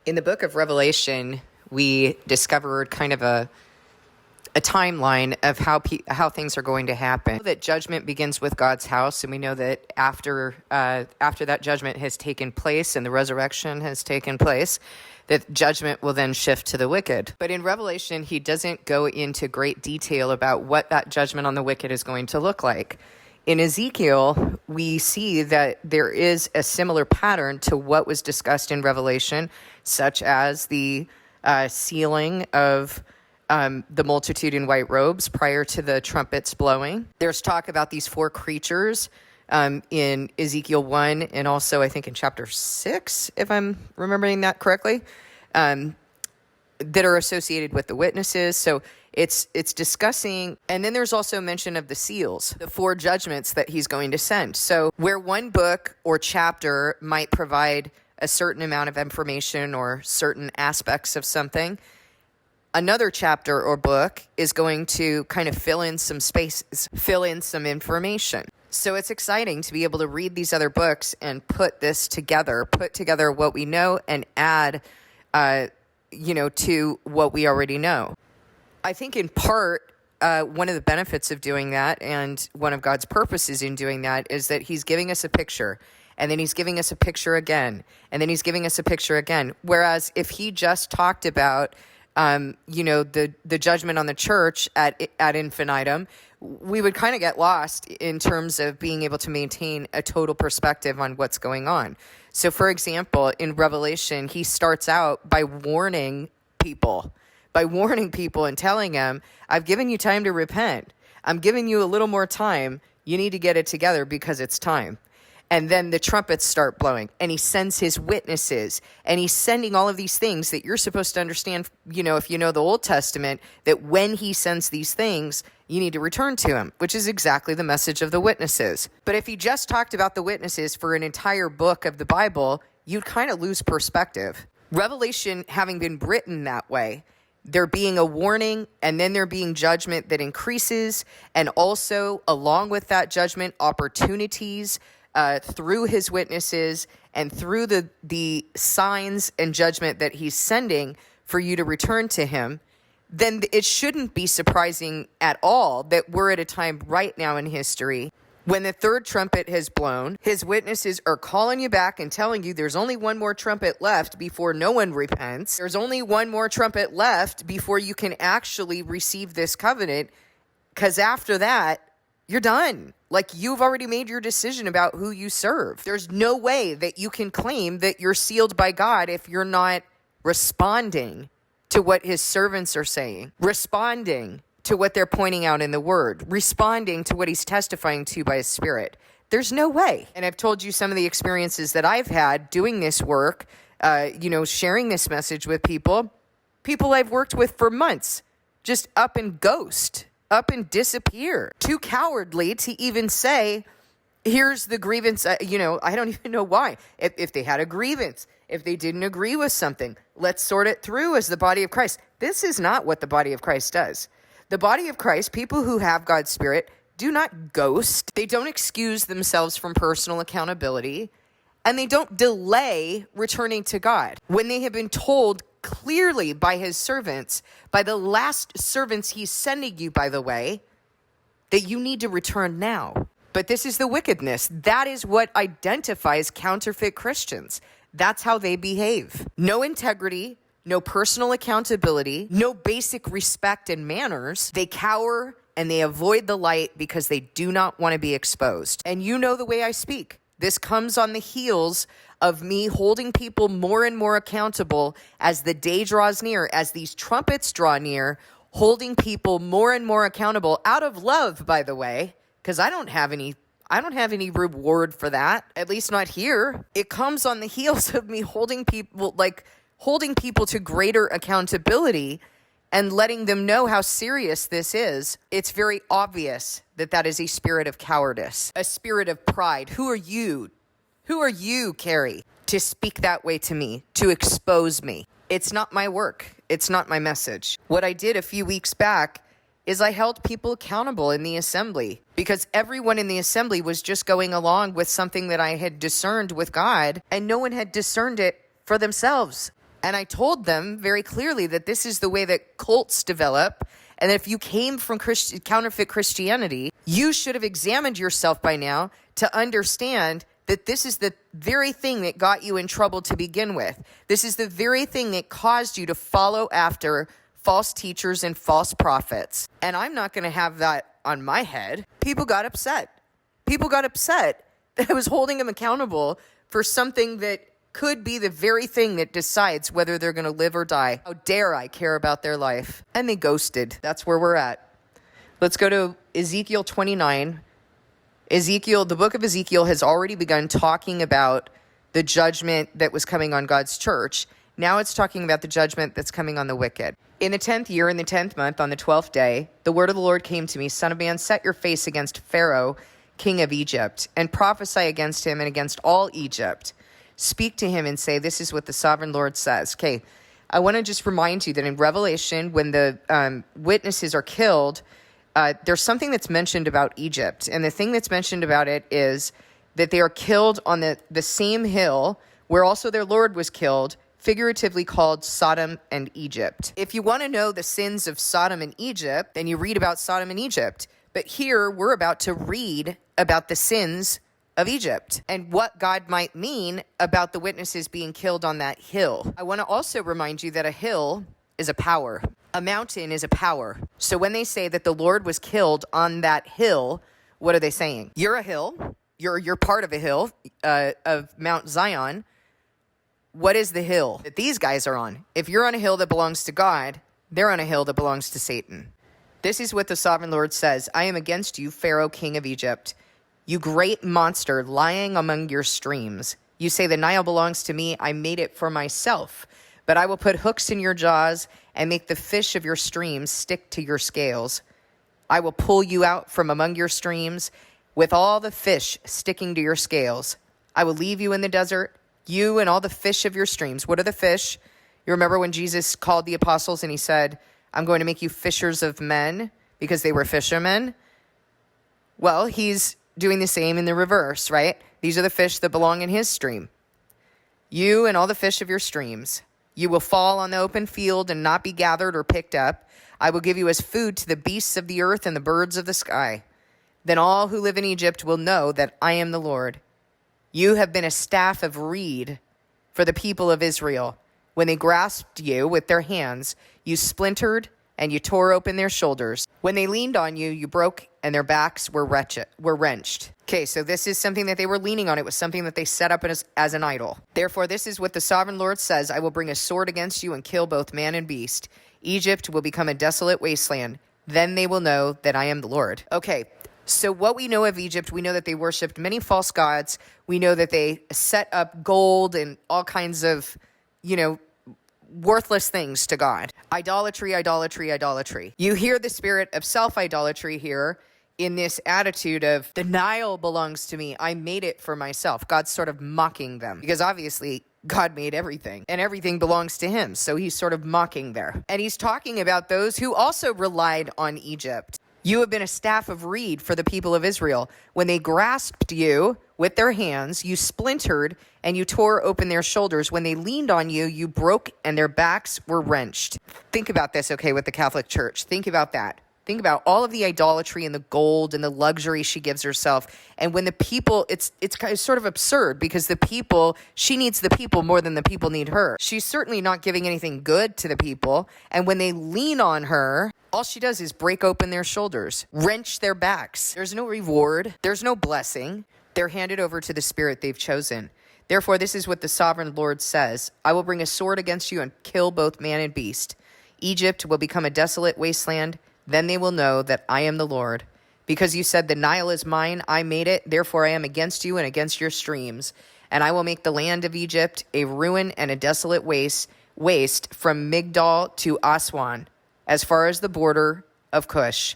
In the book of Revelation, we discovered kind of a timeline of how things are going to happen. That judgment begins with God's house, and we know that after that judgment has taken place and the resurrection has taken place, that judgment will then shift to the wicked. But in Revelation, he doesn't go into great detail about what that judgment on the wicked is going to look like. In Ezekiel, we see that there is a similar pattern to what was discussed in Revelation, such as the sealing of the multitude in white robes prior to the trumpets blowing. There's talk about these four creatures in Ezekiel 1 and also I think in chapter 6, if I'm remembering that correctly, that are associated with the witnesses. So it's discussing, and then there's also mention of the seals, the four judgments that he's going to send. So where one book or chapter might provide a certain amount of information or certain aspects of something, another chapter or book is going to kind of fill in some spaces, fill in some information. So it's exciting to be able to read these other books and put together what we know and add, to what we already know. I think in part, one of the benefits of doing that and one of God's purposes in doing that is that he's giving us a picture, and then he's giving us a picture again, and then he's giving us a picture again. Whereas if he just talked about the judgment on the church at infinitum, we would kind of get lost in terms of being able to maintain a total perspective on what's going on. So, for example, in Revelation, he starts out by warning people and telling them, I've given you time to repent. I'm giving you a little more time. You need to get it together because it's time. And then the trumpets start blowing, and he sends his witnesses, and he's sending all of these things that you're supposed to understand, if you know the Old Testament, that when he sends these things, you need to return to him, which is exactly the message of the witnesses. But if he just talked about the witnesses for an entire book of the Bible, you'd kind of lose perspective. Revelation having been written that way, there being a warning, and then there being judgment that increases, and also, along with that judgment, opportunities through his witnesses and through the signs and judgment that he's sending for you to return to him, then it shouldn't be surprising at all that we're at a time right now in history when the third trumpet has blown, his witnesses are calling you back and telling you there's only one more trumpet left before no one repents. There's only one more trumpet left before you can actually receive this covenant, because after that, you're done. Like, you've already made your decision about who you serve. There's no way that you can claim that you're sealed by God if you're not responding to what his servants are saying, responding to what they're pointing out in the word, responding to what he's testifying to by his spirit. There's no way. And I've told you some of the experiences that I've had doing this work, sharing this message with people I've worked with for months, just up and ghost. Up and disappear. Too cowardly to even say, here's the grievance. I don't even know why. If they had a grievance, if they didn't agree with something, let's sort it through as the body of Christ. This is not what the body of Christ does. The body of Christ, people who have God's Spirit, do not ghost. They don't excuse themselves from personal accountability, and they don't delay returning to God. When they have been told clearly by his servants, by the last servants he's sending you, by the way, that you need to return now. But this is the wickedness. That is what identifies counterfeit Christians. That's how they behave. No integrity, no personal accountability, no basic respect and manners. They cower and they avoid the light because they do not want to be exposed. And you know the way I speak. This comes on the heels of me holding people more and more accountable as the day draws near, as these trumpets draw near, holding people more and more accountable out of love, by the way, because I don't have any reward for that, at least not here. It comes on the heels of me holding people to greater accountability and letting them know how serious this is. It's very obvious that is a spirit of cowardice, a spirit of pride. Who are you? Who are you, Carrie, to speak that way to me, to expose me? It's not my work. It's not my message. What I did a few weeks back is I held people accountable in the assembly because everyone in the assembly was just going along with something that I had discerned with God, and no one had discerned it for themselves. And I told them very clearly that this is the way that cults develop. And if you came from counterfeit Christianity, you should have examined yourself by now to understand that this is the very thing that got you in trouble to begin with. This is the very thing that caused you to follow after false teachers and false prophets. And I'm not going to have that on my head. People got upset. People got upset that I was holding them accountable for something that could be the very thing that decides whether they're going to live or die. How dare I care about their life? And they ghosted. That's where we're at. Let's go to Ezekiel 29. The book of Ezekiel has already begun talking about the judgment that was coming on God's church. Now it's talking about the judgment that's coming on the wicked. In the 10th year, in the 10th month, on the 12th day, the word of the Lord came to me, Son of man, set your face against Pharaoh, king of Egypt, and prophesy against him and against all Egypt. Speak to him and say, this is what the sovereign Lord says. Okay, I want to just remind you that in Revelation, when the witnesses are killed, there's something that's mentioned about Egypt. And the thing that's mentioned about it is that they are killed on the same hill where also their Lord was killed, figuratively called Sodom and Egypt. If you want to know the sins of Sodom and Egypt, then you read about Sodom and Egypt. But here we're about to read about the sins of Egypt and what God might mean about the witnesses being killed on that hill. I want to also remind you that a hill is a power. A mountain is a power. So when they say that the Lord was killed on that hill, what are they saying? You're a hill. You're part of a hill of Mount Zion. What is the hill that these guys are on? If you're on a hill that belongs to God, they're on a hill that belongs to Satan. This is what the sovereign Lord says. I am against you, Pharaoh, king of Egypt. You great monster lying among your streams. You say the Nile belongs to me. I made it for myself. But I will put hooks in your jaws and make the fish of your streams stick to your scales. I will pull you out from among your streams with all the fish sticking to your scales. I will leave you in the desert, you and all the fish of your streams. What are the fish? You remember when Jesus called the apostles and he said, I'm going to make you fishers of men because they were fishermen? Well, he's doing the same in the reverse, right? These are the fish that belong in his stream. You and all the fish of your streams. You will fall on the open field and not be gathered or picked up. I will give you as food to the beasts of the earth and the birds of the sky. Then all who live in Egypt will know that I am the Lord. You have been a staff of reed for the people of Israel. When they grasped you with their hands, you splintered and you tore open their shoulders. When they leaned on you, you broke and their backs were wrenched. Okay, so this is something that they were leaning on. It was something that they set up as an idol. Therefore, this is what the sovereign Lord says. I will bring a sword against you and kill both man and beast. Egypt will become a desolate wasteland. Then they will know that I am the Lord. Okay, so what we know of Egypt, we know that they worshipped many false gods. We know that they set up gold and all kinds of, worthless things to God. Idolatry, idolatry, idolatry. You hear the spirit of self-idolatry here in this attitude of, the Nile belongs to me. I made it for myself. God's sort of mocking them because obviously God made everything and everything belongs to him. So he's sort of mocking there. And he's talking about those who also relied on Egypt. You have been a staff of reed for the people of Israel. When they grasped you with their hands, you splintered and you tore open their shoulders. When they leaned on you, you broke and their backs were wrenched. Think about this, okay, with the Catholic Church. Think about that. Think about all of the idolatry and the gold and the luxury she gives herself. And when the people, it's sort of absurd because she needs the people more than the people need her. She's certainly not giving anything good to the people. And when they lean on her, all she does is break open their shoulders, wrench their backs. There's no reward. There's no blessing. They're handed over to the spirit they've chosen. Therefore, this is what the sovereign Lord says. I will bring a sword against you and kill both man and beast. Egypt will become a desolate wasteland. Then they will know that I am the Lord. Because you said, the Nile is mine, I made it. Therefore I am against you and against your streams. And I will make the land of Egypt a ruin and a desolate waste from Migdol to Aswan, as far as the border of Cush.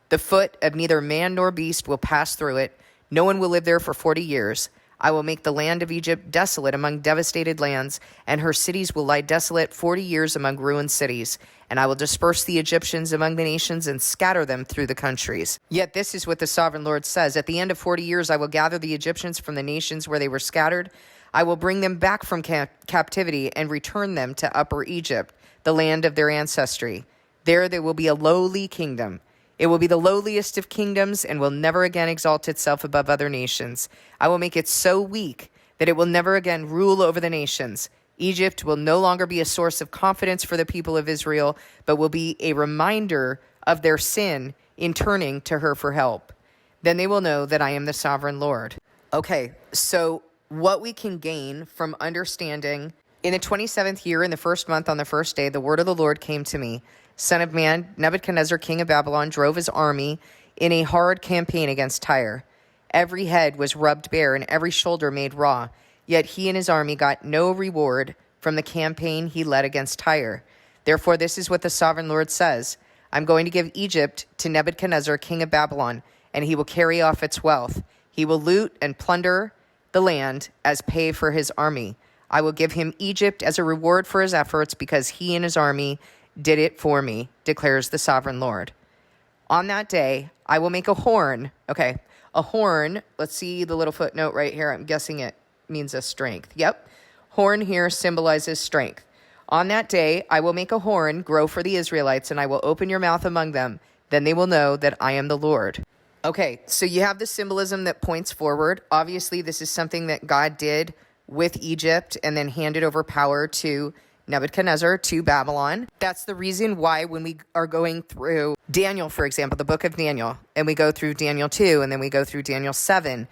The foot of neither man nor beast will pass through it. No one will live there for 40 years. I will make the land of Egypt desolate among devastated lands, and her cities will lie desolate 40 years among ruined cities. And I will disperse the Egyptians among the nations and scatter them through the countries. Yet this is what the sovereign Lord says. At the end of 40 years, I will gather the Egyptians from the nations where they were scattered. I will bring them back from captivity and return them to Upper Egypt, the land of their ancestry. There will be a lowly kingdom. It will be the lowliest of kingdoms and will never again exalt itself above other nations. I will make it so weak that it will never again rule over the nations. Egypt will no longer be a source of confidence for the people of Israel, but will be a reminder of their sin in turning to her for help. Then they will know that I am the sovereign Lord. Okay, so what we can gain from understanding, in the 27th year, in the first month, on the first day, the word of the Lord came to me. Son of man, Nebuchadnezzar, king of Babylon, drove his army in a hard campaign against Tyre. Every head was rubbed bare and every shoulder made raw. Yet he and his army got no reward from the campaign he led against Tyre. Therefore, this is what the sovereign Lord says. I'm going to give Egypt to Nebuchadnezzar, king of Babylon, and he will carry off its wealth. He will loot and plunder the land as pay for his army. I will give him Egypt as a reward for his efforts because he and his army did it for me, declares the sovereign Lord. On that day, I will make a horn. Okay, a horn. Let's see the little footnote right here. I'm guessing it means a strength. Yep. Horn here symbolizes strength. On that day, I will make a horn grow for the Israelites, and I will open your mouth among them. Then they will know that I am the Lord. Okay, so you have the symbolism that points forward. Obviously, this is something that God did with Egypt and then handed over power to Nebuchadnezzar, to Babylon. That's the reason why when we are going through Daniel, for example, the book of Daniel, and we go through Daniel 2, and then we go through Daniel 7,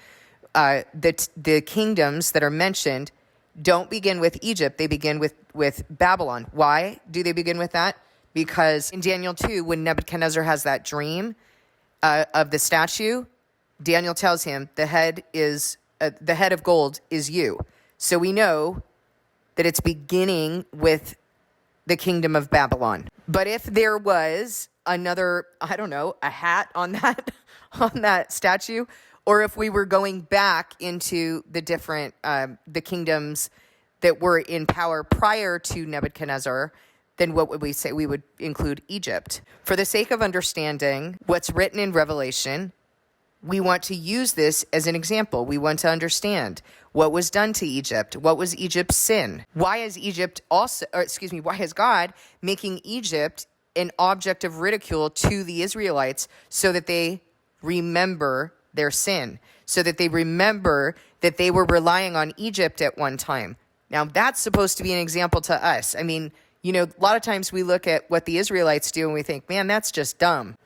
the kingdoms that are mentioned don't begin with Egypt. They begin with Babylon. Why do they begin with that? Because in Daniel 2, when Nebuchadnezzar has that dream of the statue, Daniel tells him the head of gold is you. So we know that it's beginning with the kingdom of Babylon. But if there was another, I don't know, a hat on that statue, or if we were going back into the different the kingdoms that were in power prior to Nebuchadnezzar, then what would we say? We would include Egypt. For the sake of understanding what's written in Revelation, we want to use this as an example. We want to understand what was done to Egypt. What was Egypt's sin? Why is why is God making Egypt an object of ridicule to the Israelites so that they remember their sin, so that they remember that they were relying on Egypt at one time? Now, that's supposed to be an example to us. I mean, a lot of times we look at what the Israelites do and we think, man, that's just dumb.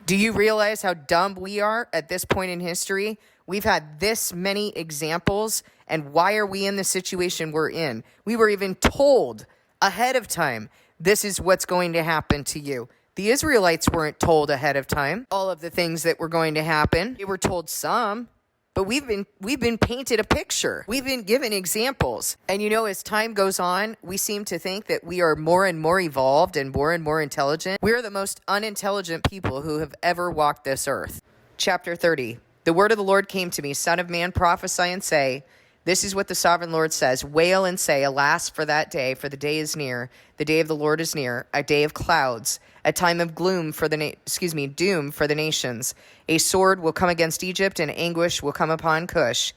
Do you realize how dumb we are at this point in history? We've had this many examples, and why are we in the situation we're in? We were even told ahead of time, this is what's going to happen to you. The Israelites weren't told ahead of time all of the things that were going to happen. They were told some, but we've been painted a picture. We've been given examples. And as time goes on, we seem to think that we are more and more evolved and more intelligent. We are the most unintelligent people who have ever walked this earth. Chapter 30. The word of the Lord came to me, Son of man, prophesy and say, this is what the sovereign Lord says. Wail and say, alas for that day, for the day is near. The day of the Lord is near, a day of clouds, a time of doom for the nations. A sword will come against Egypt, and anguish will come upon Cush.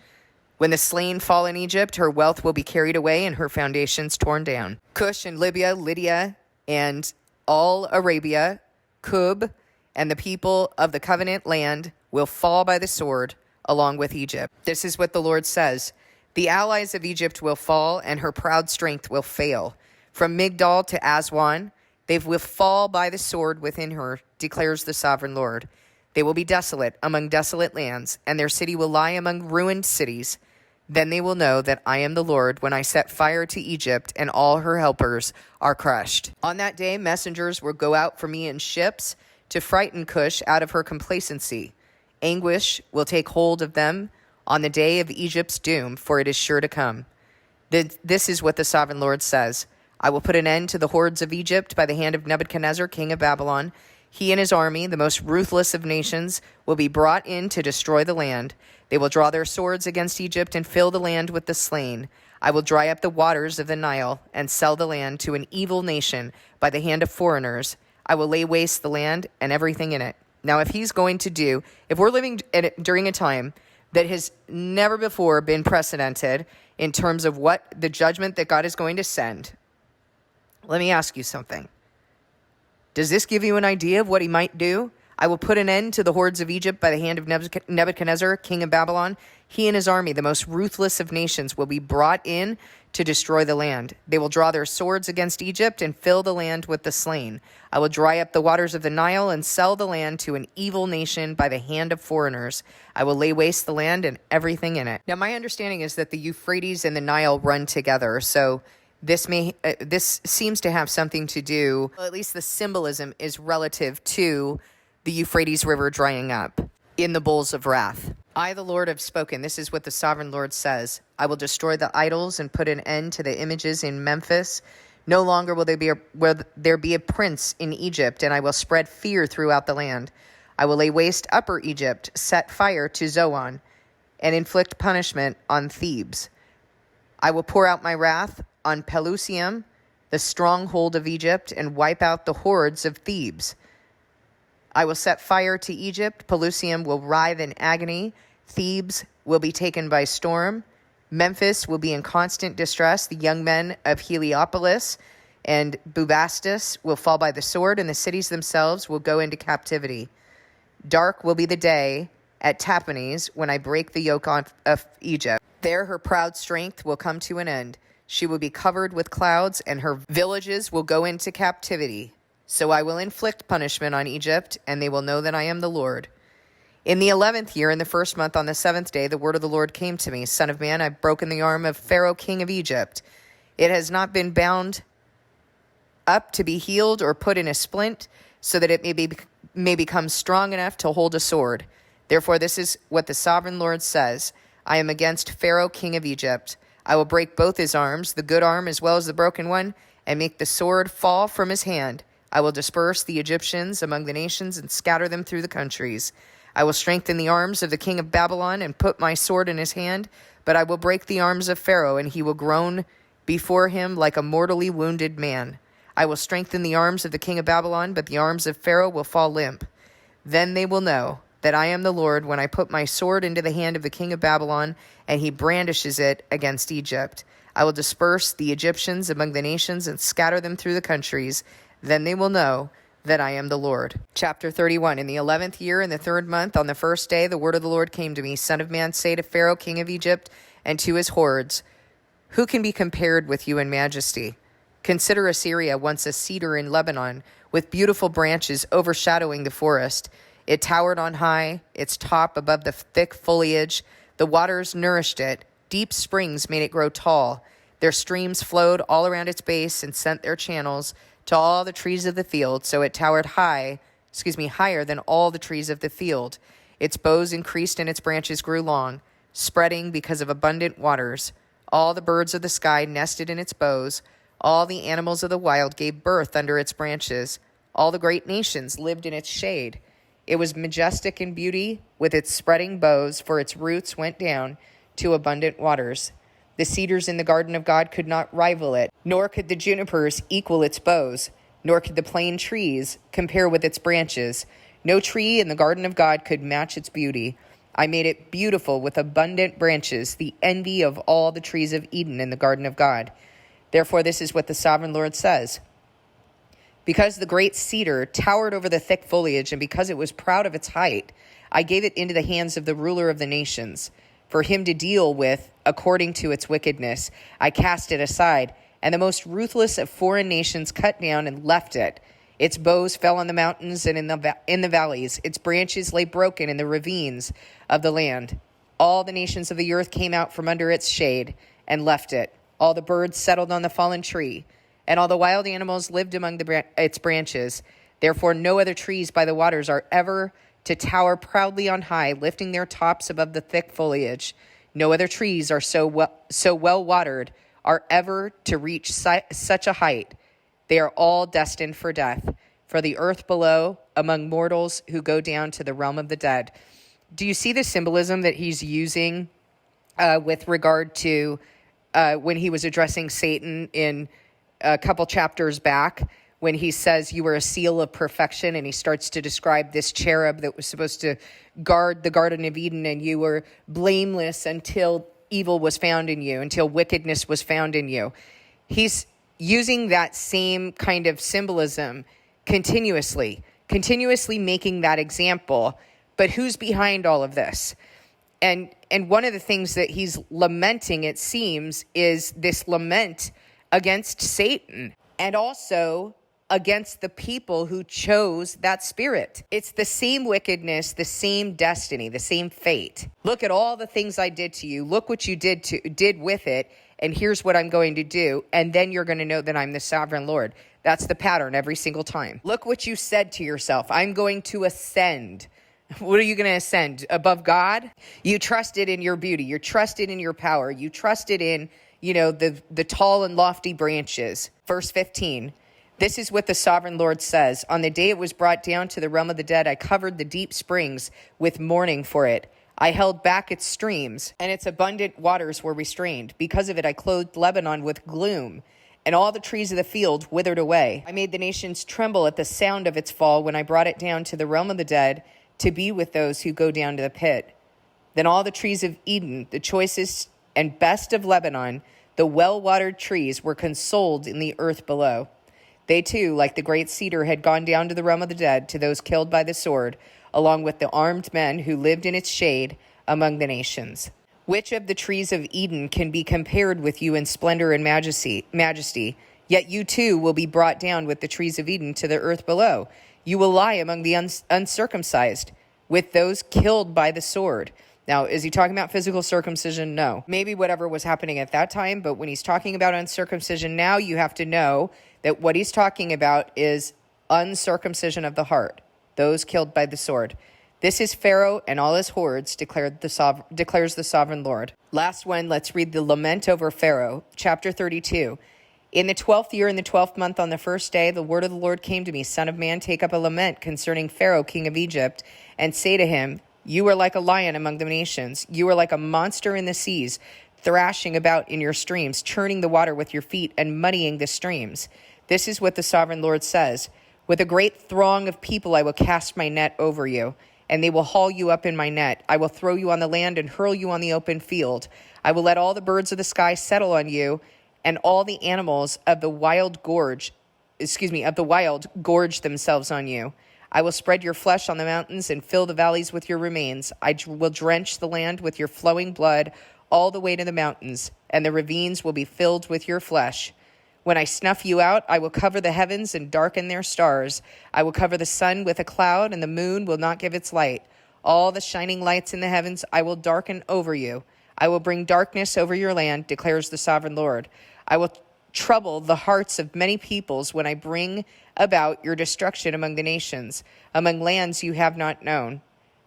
When the slain fall in Egypt, her wealth will be carried away, and her foundations torn down. Cush and Libya, Lydia, and all Arabia, Cub, and the people of the covenant land will fall by the sword along with Egypt. This is what the Lord says. The allies of Egypt will fall, and her proud strength will fail. From Migdol to Aswan, they will fall by the sword within her, declares the sovereign Lord. They will be desolate among desolate lands, and their city will lie among ruined cities. Then they will know that I am the Lord when I set fire to Egypt, and all her helpers are crushed. On that day, messengers will go out for me in ships to frighten Cush out of her complacency. Anguish will take hold of them on the day of Egypt's doom, for it is sure to come. This is what the sovereign Lord says. I will put an end to the hordes of Egypt by the hand of Nebuchadnezzar, king of Babylon. He and his army, the most ruthless of nations, will be brought in to destroy the land. They will draw their swords against Egypt and fill the land with the slain. I will dry up the waters of the Nile and sell the land to an evil nation by the hand of foreigners. I will lay waste the land and everything in it. Now, if we're living during a time that has never before been precedented in terms of what the judgment that God is going to send. Let me ask you something. Does this give you an idea of what he might do? I will put an end to the hordes of Egypt by the hand of Nebuchadnezzar, king of Babylon. He and his army, the most ruthless of nations, will be brought in to destroy the land. They will draw their swords against Egypt and fill the land with the slain. I will dry up the waters of the Nile and sell the land to an evil nation by the hand of foreigners. I will lay waste the land and everything in it. Now, my understanding is that the Euphrates and the Nile run together, so this seems to have something to do, well, at least the symbolism is relative to the Euphrates River drying up in the bowls of wrath. I, the Lord, have spoken. This is what the sovereign Lord says. I will destroy the idols and put an end to the images in Memphis. No longer will there be a prince in Egypt, and I will spread fear throughout the land. I will lay waste Upper Egypt, set fire to Zoan, and inflict punishment on Thebes. I will pour out my wrath on Pelusium, the stronghold of Egypt, and wipe out the hordes of Thebes. I will set fire to Egypt. Pelusium will writhe in agony. Thebes will be taken by storm. Memphis will be in constant distress. The young men of Heliopolis and Bubastis will fall by the sword, and the cities themselves will go into captivity. Dark will be the day at Tahpanhes when I break the yoke of Egypt. There her proud strength will come to an end. She will be covered with clouds, and her villages will go into captivity. So I will inflict punishment on Egypt, and they will know that I am the Lord. In the 11th year, in the first month, on the 7th day, the word of the Lord came to me. Son of man, I've broken the arm of Pharaoh, king of Egypt. It has not been bound up to be healed or put in a splint, so that it may become strong enough to hold a sword. Therefore, this is what the sovereign Lord says. I am against Pharaoh, king of Egypt. I will break both his arms, the good arm as well as the broken one, and make the sword fall from his hand. I will disperse the Egyptians among the nations and scatter them through the countries. I will strengthen the arms of the king of Babylon and put my sword in his hand, but I will break the arms of Pharaoh, and he will groan before him like a mortally wounded man. I will strengthen the arms of the king of Babylon, but the arms of Pharaoh will fall limp. Then they will know that I am the Lord when I put my sword into the hand of the king of Babylon, and he brandishes it against Egypt. I will disperse the Egyptians among the nations and scatter them through the countries. Then they will know that I am the Lord. Chapter 31. In the 11th year, in the 3rd month, on the 1st day, the word of the Lord came to me. Son of man, say to Pharaoh, king of Egypt, and to his hordes, who can be compared with you in majesty? Consider Assyria, once a cedar in Lebanon, with beautiful branches overshadowing the forest. It towered on high, its top above the thick foliage. The waters nourished it. Deep springs made it grow tall. Their streams flowed all around its base and sent their channels to all the trees of the field, so it towered higher than all the trees of the field. Its boughs increased and its branches grew long, spreading because of abundant waters. All the birds of the sky nested in its boughs. All the animals of the wild gave birth under its branches. All the great nations lived in its shade. It was majestic in beauty, with its spreading boughs, for its roots went down to abundant waters. The cedars in the garden of God could not rival it, nor could the junipers equal its boughs, nor could the plane trees compare with its branches. No tree in the garden of God could match its beauty. I made it beautiful with abundant branches, the envy of all the trees of Eden in the garden of God. Therefore, this is what the sovereign Lord says. Because the great cedar towered over the thick foliage, and because it was proud of its height, I gave it into the hands of the ruler of the nations, for him to deal with according to its wickedness. I cast it aside, and the most ruthless of foreign nations cut down and left it. Its boughs fell on the mountains and in the valleys. Its branches lay broken in the ravines of the land. All the nations of the earth came out from under its shade and left it. All the birds settled on the fallen tree, and all the wild animals lived among its branches. Therefore no other trees by the waters are ever to tower proudly on high, lifting their tops above the thick foliage. No other trees are so well watered, are ever to reach such a height. They are all destined for death, for the earth below, among mortals who go down to the realm of the dead. Do you see the symbolism that he's using with regard to when he was addressing Satan in a couple chapters back, when he says you were a seal of perfection, and he starts to describe this cherub that was supposed to guard the Garden of Eden, and you were blameless until evil was found in you, until wickedness was found in you. He's using that same kind of symbolism continuously making that example. But who's behind all of this? And one of the things that he's lamenting, it seems, is this lament against Satan and also against the people who chose that spirit. It's the same wickedness, the same destiny, the same fate. Look at all the things I did to you. Look what you did with it. And here's what I'm going to do. And then you're going to know that I'm the sovereign Lord. That's the pattern every single time. Look what you said to yourself. I'm going to ascend. What are you going to ascend? Above God? You trusted in your beauty. You trusted in your power. You trusted in, the tall and lofty branches. Verse 15. This is what the sovereign Lord says. On the day it was brought down to the realm of the dead, I covered the deep springs with mourning for it. I held back its streams, and its abundant waters were restrained. Because of it, I clothed Lebanon with gloom, and all the trees of the field withered away. I made the nations tremble at the sound of its fall when I brought it down to the realm of the dead to be with those who go down to the pit. Then all the trees of Eden, the choicest and best of Lebanon, the well-watered trees, were consoled in the earth below. They too, like the great cedar, had gone down to the realm of the dead, to those killed by the sword, along with the armed men who lived in its shade among the nations. Which of the trees of Eden can be compared with you in splendor and majesty? Yet you too will be brought down with the trees of Eden to the earth below. You will lie among the uncircumcised, with those killed by the sword. Now, is he talking about physical circumcision? No. Maybe whatever was happening at that time, but when he's talking about uncircumcision now, you have to know that what he's talking about is uncircumcision of the heart, those killed by the sword. This is Pharaoh and all his hordes, declares the sovereign Lord. Last one, let's read the lament over Pharaoh, chapter 32. In the 12th year, in the 12th month, on the first day, the word of the Lord came to me, Son of man, take up a lament concerning Pharaoh, king of Egypt, and say to him, you are like a lion among the nations. You are like a monster in the seas, thrashing about in your streams, churning the water with your feet and muddying the streams. This is what the sovereign Lord says. With a great throng of people I will cast my net over you, and they will haul you up in my net. I will throw you on the land and hurl you on the open field. I will let all the birds of the sky settle on you, and all the animals of the wild gorge themselves on you. I will spread your flesh on the mountains and fill the valleys with your remains. I will drench the land with your flowing blood all the way to the mountains, and the ravines will be filled with your flesh. When I snuff you out, I will cover the heavens and darken their stars. I will cover the sun with a cloud, and the moon will not give its light. All the shining lights in the heavens I will darken over you. I will bring darkness over your land, declares the sovereign Lord. I will trouble the hearts of many peoples when I bring about your destruction among the nations, among lands you have not known.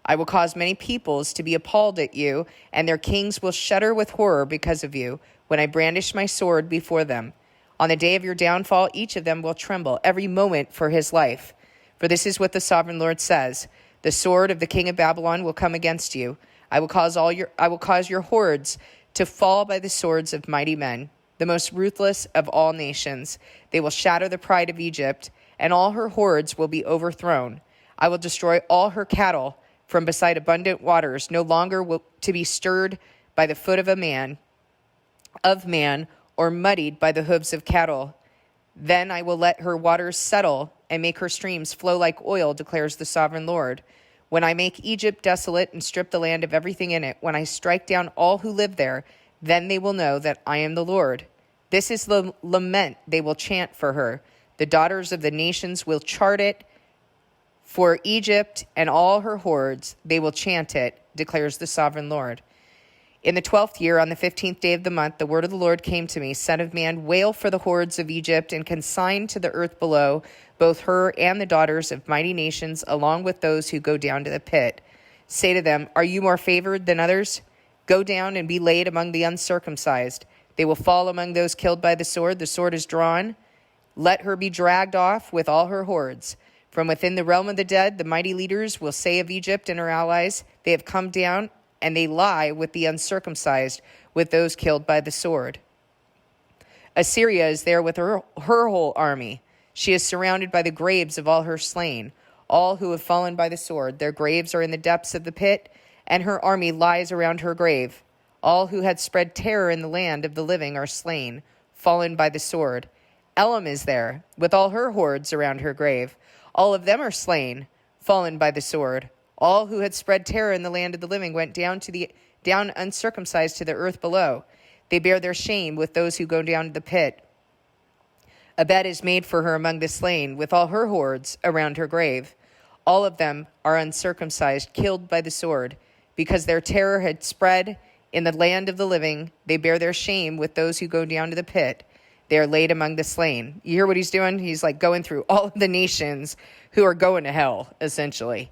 I will cause many peoples to be appalled at you, and their kings will shudder with horror because of you when I brandish my sword before them. On the day of your downfall, each of them will tremble every moment for his life. For this is what the sovereign Lord says. The sword of the king of Babylon will come against you. I will cause your hordes to fall by the swords of mighty men, the most ruthless of all nations. They will shatter the pride of Egypt, and all her hordes will be overthrown. I will destroy all her cattle from beside abundant waters, no longer to be stirred by the foot of man, or muddied by the hooves of cattle. Then I will let her waters settle and make her streams flow like oil, declares the sovereign Lord. When I make Egypt desolate and strip the land of everything in it, when I strike down all who live there, then they will know that I am the Lord. This is the lament they will chant for her. The daughters of the nations will chant it for Egypt and all her hordes. They will chant it, declares the sovereign Lord. In the 12th year, on the 15th day of the month, the word of the Lord came to me, Son of man, wail for the hordes of Egypt and consign to the earth below both her and the daughters of mighty nations, along with those who go down to the pit. Say to them, are you more favored than others? Go down and be laid among the uncircumcised. They will fall among those killed by the sword. The sword is drawn. Let her be dragged off with all her hordes. From within the realm of the dead, the mighty leaders will say of Egypt and her allies, they have come down, and they lie with the uncircumcised, with those killed by the sword. Assyria is there with her whole army. She is surrounded by the graves of all her slain, all who have fallen by the sword. Their graves are in the depths of the pit, and her army lies around her grave. All who had spread terror in the land of the living are slain, fallen by the sword. Elam is there, with all her hordes around her grave. All of them are slain, fallen by the sword. All who had spread terror in the land of the living went down uncircumcised to the earth below. They bear their shame with those who go down to the pit. A bed is made for her among the slain, with all her hordes around her grave. All of them are uncircumcised, killed by the sword. Because their terror had spread in the land of the living, they bear their shame with those who go down to the pit. They are laid among the slain. You hear what he's doing? He's like going through all of the nations who are going to hell, essentially.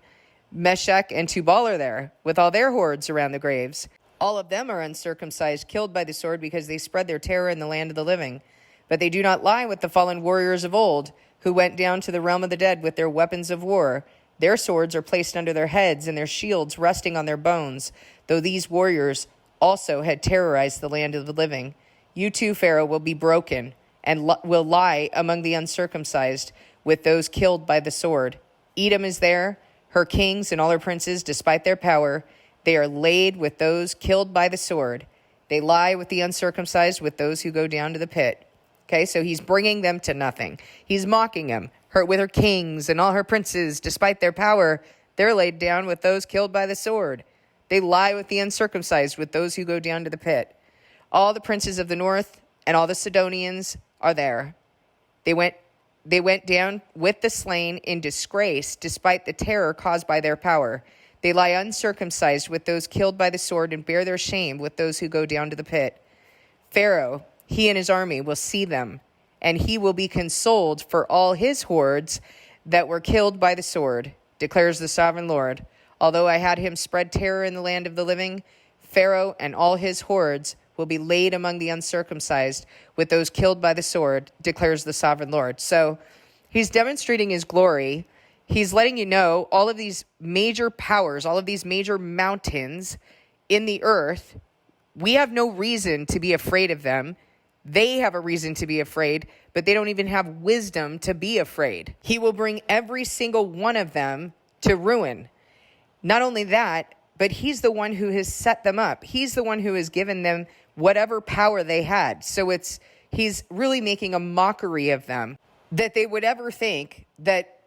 Meshech and Tubal are there, with all their hordes around the graves. All of them are uncircumcised, killed by the sword, because they spread their terror in the land of the living. But they do not lie with the fallen warriors of old, who went down to the realm of the dead with their weapons of war. Their swords are placed under their heads, and their shields resting on their bones, though these warriors also had terrorized the land of the living. You too, Pharaoh, will be broken, and will lie among the uncircumcised, with those killed by the sword. Edom is there, her kings and all her princes, despite their power. They are laid with those killed by the sword. They lie with the uncircumcised, with those who go down to the pit. Okay, so he's bringing them to nothing. He's mocking them. With her kings and all her princes, despite their power, they're laid down with those killed by the sword. They lie with the uncircumcised, with those who go down to the pit. All the princes of the north and all the Sidonians are there. They went down with the slain in disgrace, despite the terror caused by their power. They lie uncircumcised with those killed by the sword, and bear their shame with those who go down to the pit. Pharaoh, he and his army, will see them, and he will be consoled for all his hordes that were killed by the sword, declares the sovereign Lord. Although I had him spread terror in the land of the living, Pharaoh and all his hordes will be laid among the uncircumcised with those killed by the sword, declares the sovereign Lord. So he's demonstrating his glory. He's letting you know all of these major powers, all of these major mountains in the earth, we have no reason to be afraid of them. They have a reason to be afraid, but they don't even have wisdom to be afraid. He will bring every single one of them to ruin. Not only that, but he's the one who has set them up. He's the one who has given them whatever power they had. So he's really making a mockery of them, that they would ever think that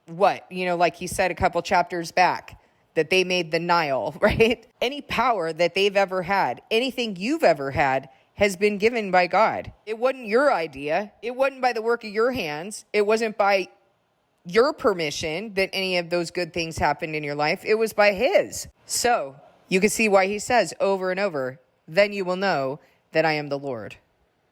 like he said a couple chapters back, that they made the Nile, right? Any power that they've ever had, anything you've ever had, has been given by God. It wasn't your idea. It wasn't by the work of your hands. It wasn't by your permission that any of those good things happened in your life. It was by his. So you can see why he says over and over, then you will know that I am the Lord.